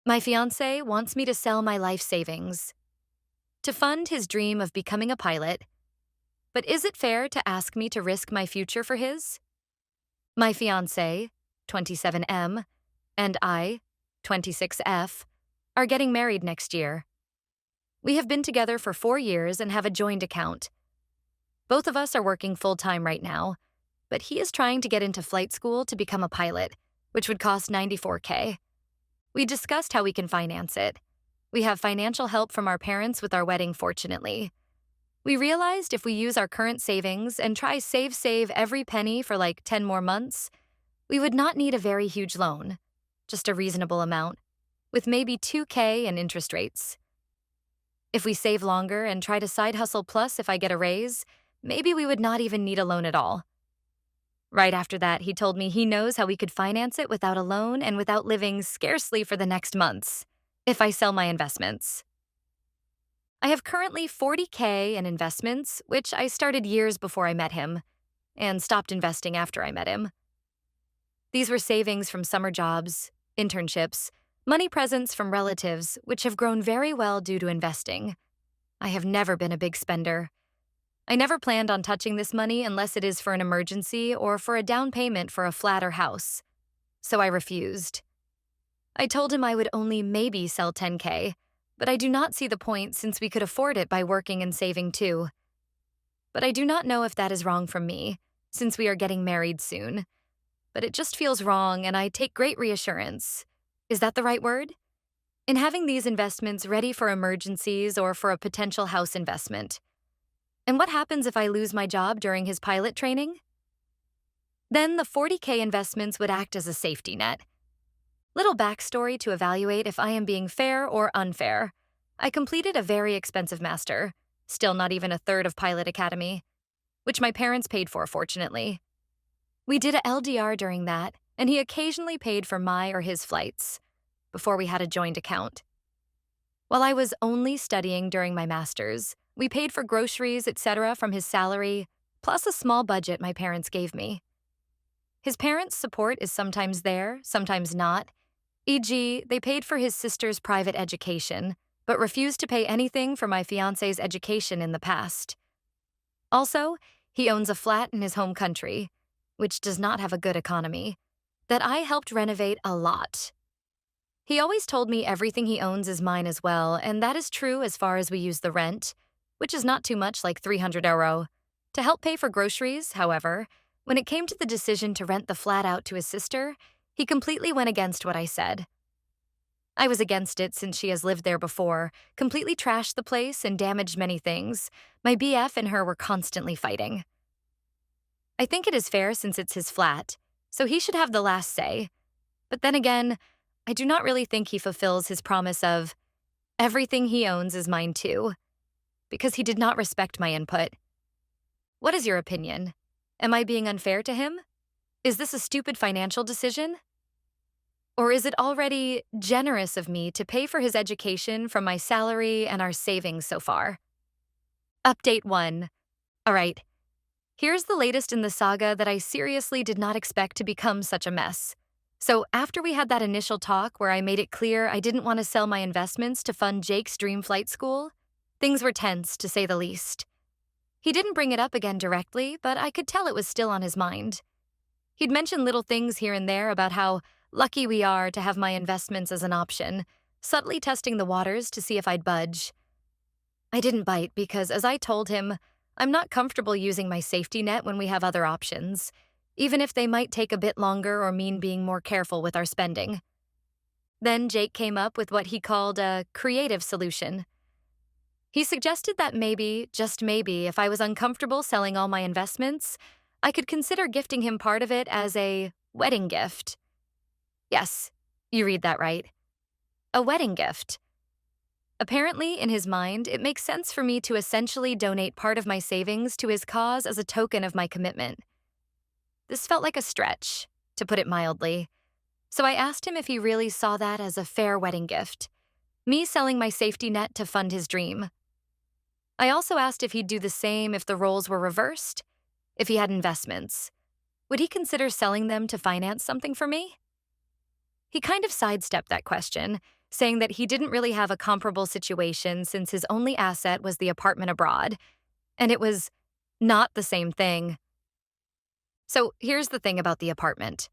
My fiancé wants me to sell my life savings to fund his dream of becoming a pilot, but is it fair to ask me to risk my future for his? My fiancé, 27M, and I, 26F, are getting married next year. We have been together for 4 years and have a joint account. Both of us are working full-time right now, but he is trying to get into flight school to become a pilot, which would cost $94K. We discussed how we can finance it. We have financial help from our parents with our wedding, fortunately. We realized if we use our current savings and try save every penny for like 10 more months, we would not need a very huge loan, just a reasonable amount, with maybe $2K in interest rates. If we save longer and try to side hustle plus if I get a raise, maybe we would not even need a loan at all. Right after that, he told me he knows how we could finance it without a loan and without living scarcely for the next months, if I sell my investments. I have currently $40K in investments, which I started years before I met him, and stopped investing after I met him. These were savings from summer jobs, internships, money presents from relatives, which have grown very well due to investing. I have never been a big spender. I never planned on touching this money unless it is for an emergency or for a down payment for a flat or house, so I refused. I told him I would only maybe sell 10K, but I do not see the point since we could afford it by working and saving too. But I do not know if that is wrong from me, since we are getting married soon. But it just feels wrong, and I take great reassurance. Is that the right word? In having these investments ready for emergencies or for a potential house investment. And what happens if I lose my job during his pilot training? Then the $40K investments would act as a safety net. Little backstory to evaluate if I am being fair or unfair. I completed a very expensive master, still not even a third of Pilot Academy, which my parents paid for, fortunately. We did a LDR during that, and he occasionally paid for my or his flights, before we had a joint account. While I was only studying during my master's, we paid for groceries, etc. from his salary, plus a small budget my parents gave me. His parents' support is sometimes there, sometimes not. E.g., they paid for his sister's private education, but refused to pay anything for my fiancé's education in the past. Also, he owns a flat in his home country, which does not have a good economy, that I helped renovate a lot. He always told me everything he owns is mine as well, and that is true as far as we use the rent, which is not too much, like €300. To help pay for groceries, however, when it came to the decision to rent the flat out to his sister, he completely went against what I said. I was against it since she has lived there before, completely trashed the place and damaged many things. My BF and her were constantly fighting. I think it is fair since it's his flat, so he should have the last say. But then again, I do not really think he fulfills his promise of, everything he owns is mine too, because he did not respect my input. What is your opinion? Am I being unfair to him? Is this a stupid financial decision? Or is it already generous of me to pay for his education from my salary and our savings so far? Update 1. All right. Here's the latest in the saga that I seriously did not expect to become such a mess. So after we had that initial talk where I made it clear I didn't want to sell my investments to fund Jake's dream flight school, things were tense, to say the least. He didn't bring it up again directly, but I could tell it was still on his mind. He'd mention little things here and there about how lucky we are to have my investments as an option, subtly testing the waters to see if I'd budge. I didn't bite because, as I told him, I'm not comfortable using my safety net when we have other options, even if they might take a bit longer or mean being more careful with our spending. Then Jake came up with what he called a creative solution. He suggested that maybe, just maybe, if I was uncomfortable selling all my investments, I could consider gifting him part of it as a wedding gift. Yes, you read that right. A wedding gift. Apparently, in his mind, it makes sense for me to essentially donate part of my savings to his cause as a token of my commitment. This felt like a stretch, to put it mildly. So I asked him if he really saw that as a fair wedding gift, me selling my safety net to fund his dream. I also asked if he'd do the same if the roles were reversed, if he had investments. Would he consider selling them to finance something for me? He kind of sidestepped that question, saying that he didn't really have a comparable situation since his only asset was the apartment abroad, and it was not the same thing. So here's the thing about the apartment.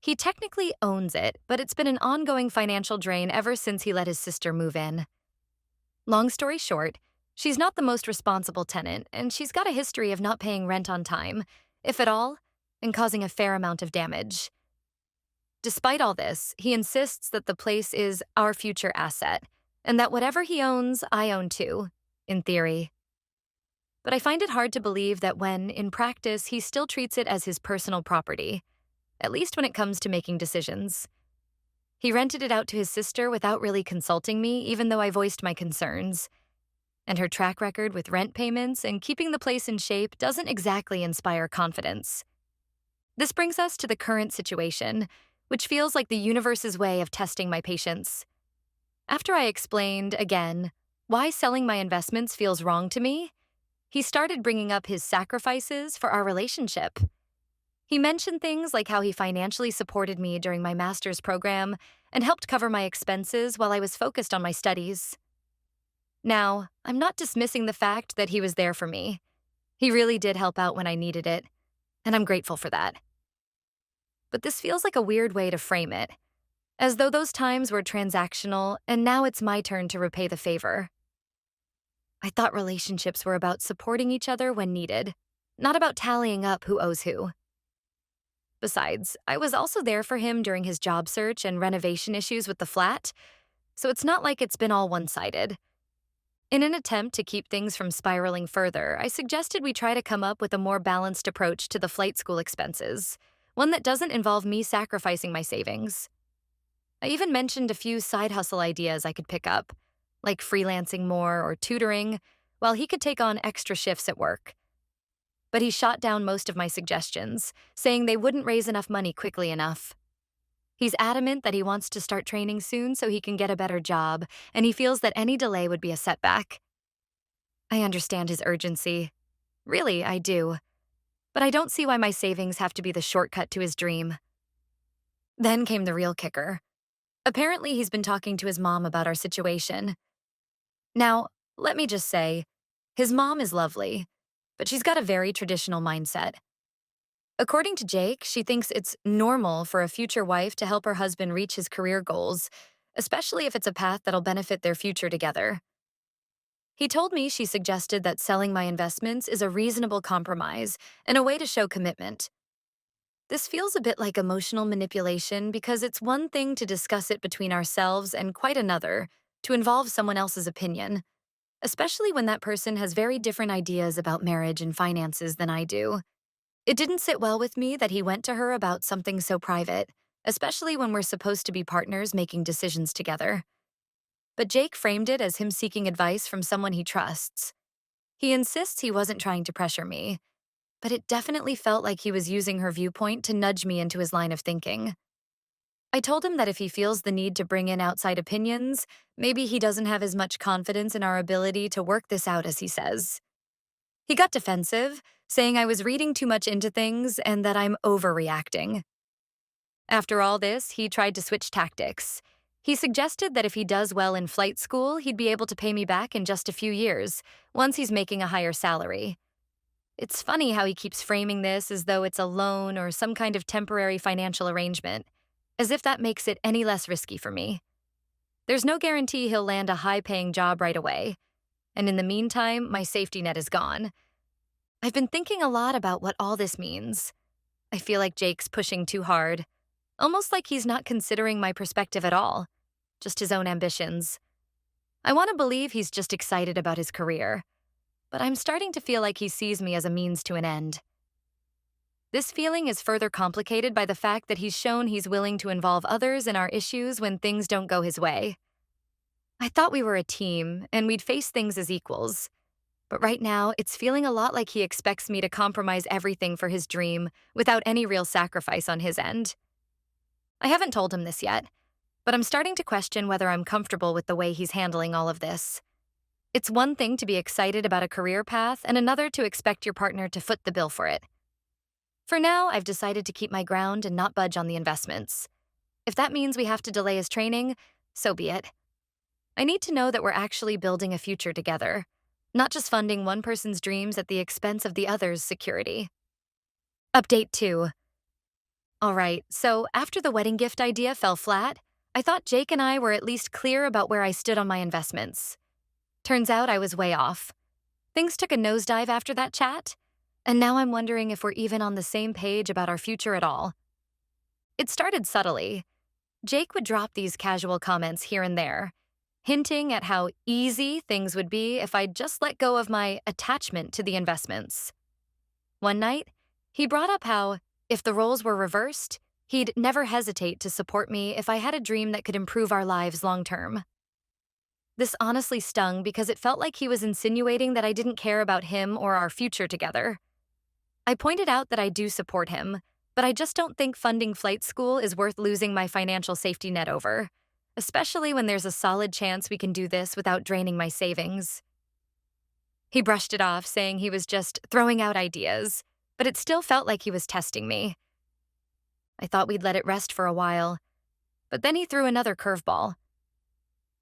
He technically owns it, but it's been an ongoing financial drain ever since he let his sister move in. Long story short, she's not the most responsible tenant, and she's got a history of not paying rent on time, if at all, and causing a fair amount of damage. Despite all this, he insists that the place is our future asset, and that whatever he owns, I own too, in theory. But I find it hard to believe that when, in practice, he still treats it as his personal property, at least when it comes to making decisions. He rented it out to his sister without really consulting me, even though I voiced my concerns. And her track record with rent payments and keeping the place in shape doesn't exactly inspire confidence. This brings us to the current situation, which feels like the universe's way of testing my patience. After I explained, again, why selling my investments feels wrong to me, he started bringing up his sacrifices for our relationship. He mentioned things like how he financially supported me during my master's program and helped cover my expenses while I was focused on my studies. Now, I'm not dismissing the fact that he was there for me. He really did help out when I needed it, and I'm grateful for that. But this feels like a weird way to frame it, as though those times were transactional and now it's my turn to repay the favor. I thought relationships were about supporting each other when needed, not about tallying up who owes who. Besides, I was also there for him during his job search and renovation issues with the flat, so it's not like it's been all one-sided. In an attempt to keep things from spiraling further, I suggested we try to come up with a more balanced approach to the flight school expenses, one that doesn't involve me sacrificing my savings. I even mentioned a few side hustle ideas I could pick up, like freelancing more or tutoring, while he could take on extra shifts at work. But he shot down most of my suggestions, saying they wouldn't raise enough money quickly enough. He's adamant that he wants to start training soon so he can get a better job, and he feels that any delay would be a setback. I understand his urgency. Really, I do. But I don't see why my savings have to be the shortcut to his dream. Then came the real kicker. Apparently, he's been talking to his mom about our situation. Now, let me just say, his mom is lovely, but she's got a very traditional mindset. According to Jake, she thinks it's normal for a future wife to help her husband reach his career goals, especially if it's a path that'll benefit their future together. He told me she suggested that selling my investments is a reasonable compromise and a way to show commitment. This feels a bit like emotional manipulation because it's one thing to discuss it between ourselves and quite another to involve someone else's opinion, especially when that person has very different ideas about marriage and finances than I do. It didn't sit well with me that he went to her about something so private, especially when we're supposed to be partners making decisions together. But Jake framed it as him seeking advice from someone he trusts. He insists he wasn't trying to pressure me, but it definitely felt like he was using her viewpoint to nudge me into his line of thinking. I told him that if he feels the need to bring in outside opinions, maybe he doesn't have as much confidence in our ability to work this out as he says. He got defensive, saying I was reading too much into things and that I'm overreacting. After all this, he tried to switch tactics. He suggested that if he does well in flight school, he'd be able to pay me back in just a few years, once he's making a higher salary. It's funny how he keeps framing this as though it's a loan or some kind of temporary financial arrangement, as if that makes it any less risky for me. There's no guarantee he'll land a high-paying job right away, and in the meantime, my safety net is gone. I've been thinking a lot about what all this means. I feel like Jake's pushing too hard, almost like he's not considering my perspective at all, just his own ambitions. I want to believe he's just excited about his career, but I'm starting to feel like he sees me as a means to an end. This feeling is further complicated by the fact that he's shown he's willing to involve others in our issues when things don't go his way. I thought we were a team and we'd face things as equals. But right now, it's feeling a lot like he expects me to compromise everything for his dream without any real sacrifice on his end. I haven't told him this yet, but I'm starting to question whether I'm comfortable with the way he's handling all of this. It's one thing to be excited about a career path and another to expect your partner to foot the bill for it. For now, I've decided to keep my ground and not budge on the investments. If that means we have to delay his training, so be it. I need to know that we're actually building a future together, not just funding one person's dreams at the expense of the other's security. Update 2. Alright, so after the wedding gift idea fell flat, I thought Jake and I were at least clear about where I stood on my investments. Turns out I was way off. Things took a nosedive after that chat, and now I'm wondering if we're even on the same page about our future at all. It started subtly. Jake would drop these casual comments here and there, hinting at how easy things would be if I'd just let go of my attachment to the investments. One night, he brought up how, if the roles were reversed, he'd never hesitate to support me if I had a dream that could improve our lives long term. This honestly stung because it felt like he was insinuating that I didn't care about him or our future together. I pointed out that I do support him, but I just don't think funding flight school is worth losing my financial safety net over, especially when there's a solid chance we can do this without draining my savings. He brushed it off, saying he was just throwing out ideas, but it still felt like he was testing me. I thought we'd let it rest for a while, but then he threw another curveball.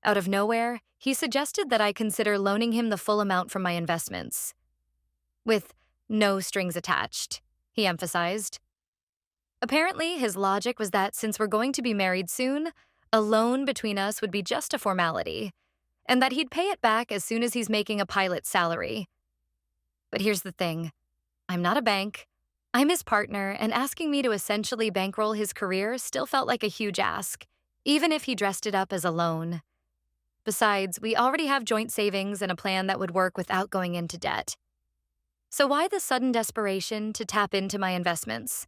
Out of nowhere, he suggested that I consider loaning him the full amount from my investments. With no strings attached, he emphasized. Apparently, his logic was that since we're going to be married soon, a loan between us would be just a formality, and that he'd pay it back as soon as he's making a pilot's salary. But here's the thing. I'm not a bank. I'm his partner, and asking me to essentially bankroll his career still felt like a huge ask, even if he dressed it up as a loan. Besides, we already have joint savings and a plan that would work without going into debt. So why the sudden desperation to tap into my investments?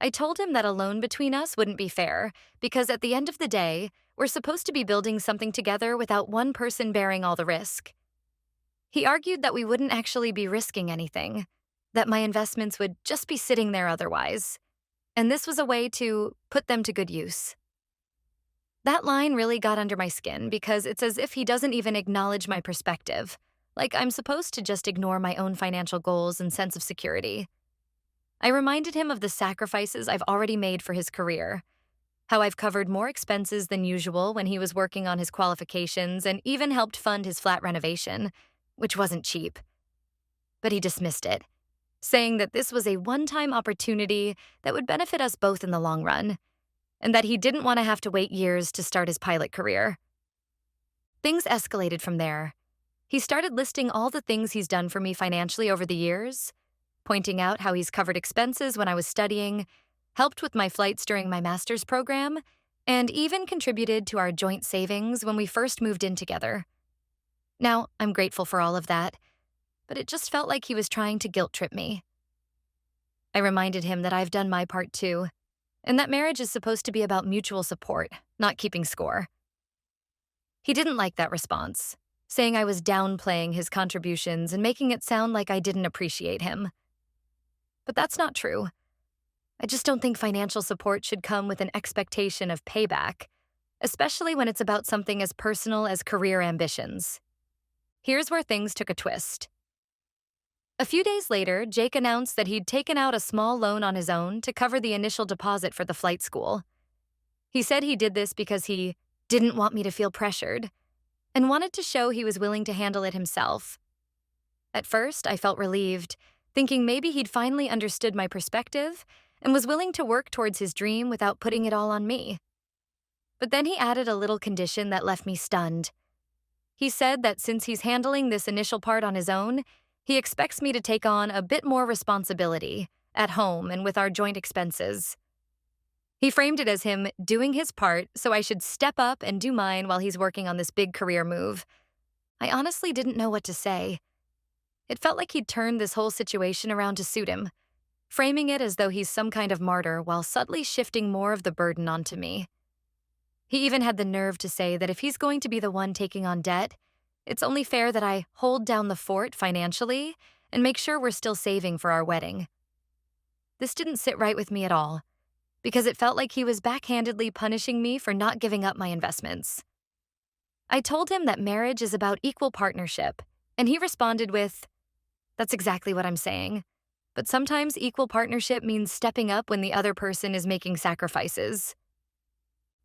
I told him that a loan between us wouldn't be fair, because at the end of the day, we're supposed to be building something together without one person bearing all the risk. He argued that we wouldn't actually be risking anything, that my investments would just be sitting there otherwise, and this was a way to put them to good use. That line really got under my skin because it's as if he doesn't even acknowledge my perspective, like I'm supposed to just ignore my own financial goals and sense of security. I reminded him of the sacrifices I've already made for his career, how I've covered more expenses than usual when he was working on his qualifications and even helped fund his flat renovation, which wasn't cheap. But he dismissed it, saying that this was a one-time opportunity that would benefit us both in the long run, and that he didn't want to have to wait years to start his pilot career. Things escalated from there. He started listing all the things he's done for me financially over the years, pointing out how he's covered expenses when I was studying, helped with my flights during my master's program, and even contributed to our joint savings when we first moved in together. Now, I'm grateful for all of that, but it just felt like he was trying to guilt-trip me. I reminded him that I've done my part too, and that marriage is supposed to be about mutual support, not keeping score. He didn't like that response, saying I was downplaying his contributions and making it sound like I didn't appreciate him. But that's not true. I just don't think financial support should come with an expectation of payback, especially when it's about something as personal as career ambitions. Here's where things took a twist. A few days later, Jake announced that he'd taken out a small loan on his own to cover the initial deposit for the flight school. He said he did this because he didn't want me to feel pressured and wanted to show he was willing to handle it himself. At first, I felt relieved, thinking maybe he'd finally understood my perspective and was willing to work towards his dream without putting it all on me. But then he added a little condition that left me stunned. He said that since he's handling this initial part on his own, he expects me to take on a bit more responsibility at home and with our joint expenses. He framed it as him doing his part so I should step up and do mine while he's working on this big career move. I honestly didn't know what to say. It felt like he'd turned this whole situation around to suit him, framing it as though he's some kind of martyr while subtly shifting more of the burden onto me. He even had the nerve to say that if he's going to be the one taking on debt, it's only fair that I hold down the fort financially and make sure we're still saving for our wedding. This didn't sit right with me at all, because it felt like he was backhandedly punishing me for not giving up my investments. I told him that marriage is about equal partnership, and he responded with, "That's exactly what I'm saying. But sometimes equal partnership means stepping up when the other person is making sacrifices."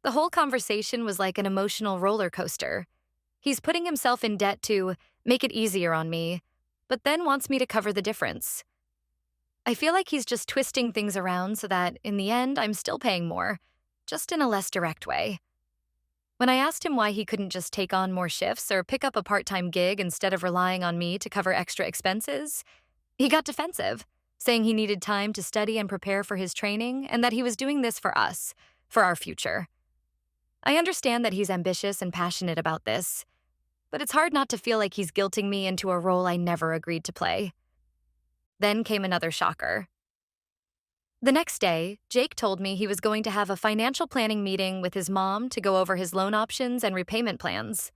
The whole conversation was like an emotional roller coaster. He's putting himself in debt to make it easier on me, but then wants me to cover the difference. I feel like he's just twisting things around so that, in the end, I'm still paying more, just in a less direct way. When I asked him why he couldn't just take on more shifts or pick up a part time gig instead of relying on me to cover extra expenses, he got defensive, saying he needed time to study and prepare for his training and that he was doing this for us, for our future. I understand that he's ambitious and passionate about this, but it's hard not to feel like he's guilting me into a role I never agreed to play. Then came another shocker. The next day, Jake told me he was going to have a financial planning meeting with his mom to go over his loan options and repayment plans.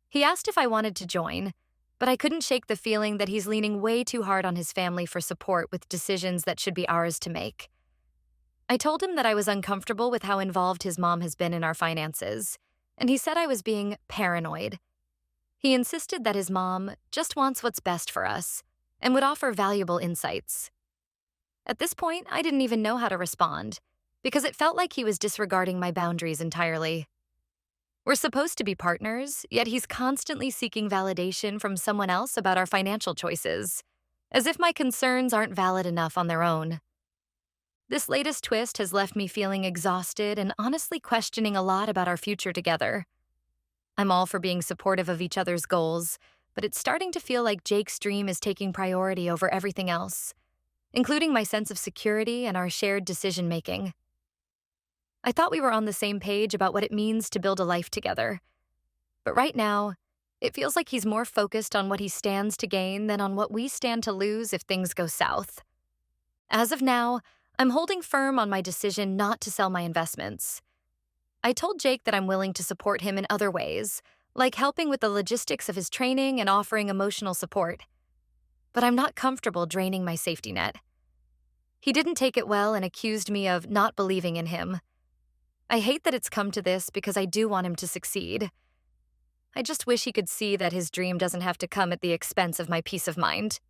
He asked if I wanted to join, but I couldn't shake the feeling that he's leaning way too hard on his family for support with decisions that should be ours to make. I told him that I was uncomfortable with how involved his mom has been in our finances, and he said I was being paranoid. He insisted that his mom just wants what's best for us and would offer valuable insights. At this point, I didn't even know how to respond, because it felt like he was disregarding my boundaries entirely. We're supposed to be partners, yet he's constantly seeking validation from someone else about our financial choices, as if my concerns aren't valid enough on their own. This latest twist has left me feeling exhausted and honestly questioning a lot about our future together. I'm all for being supportive of each other's goals, but it's starting to feel like Jake's dream is taking priority over everything else, including my sense of security and our shared decision-making. I thought we were on the same page about what it means to build a life together, but right now, it feels like he's more focused on what he stands to gain than on what we stand to lose if things go south. As of now, I'm holding firm on my decision not to sell my investments. I told Jake that I'm willing to support him in other ways, like helping with the logistics of his training and offering emotional support. But I'm not comfortable draining my safety net. He didn't take it well and accused me of not believing in him. I hate that it's come to this because I do want him to succeed. I just wish he could see that his dream doesn't have to come at the expense of my peace of mind.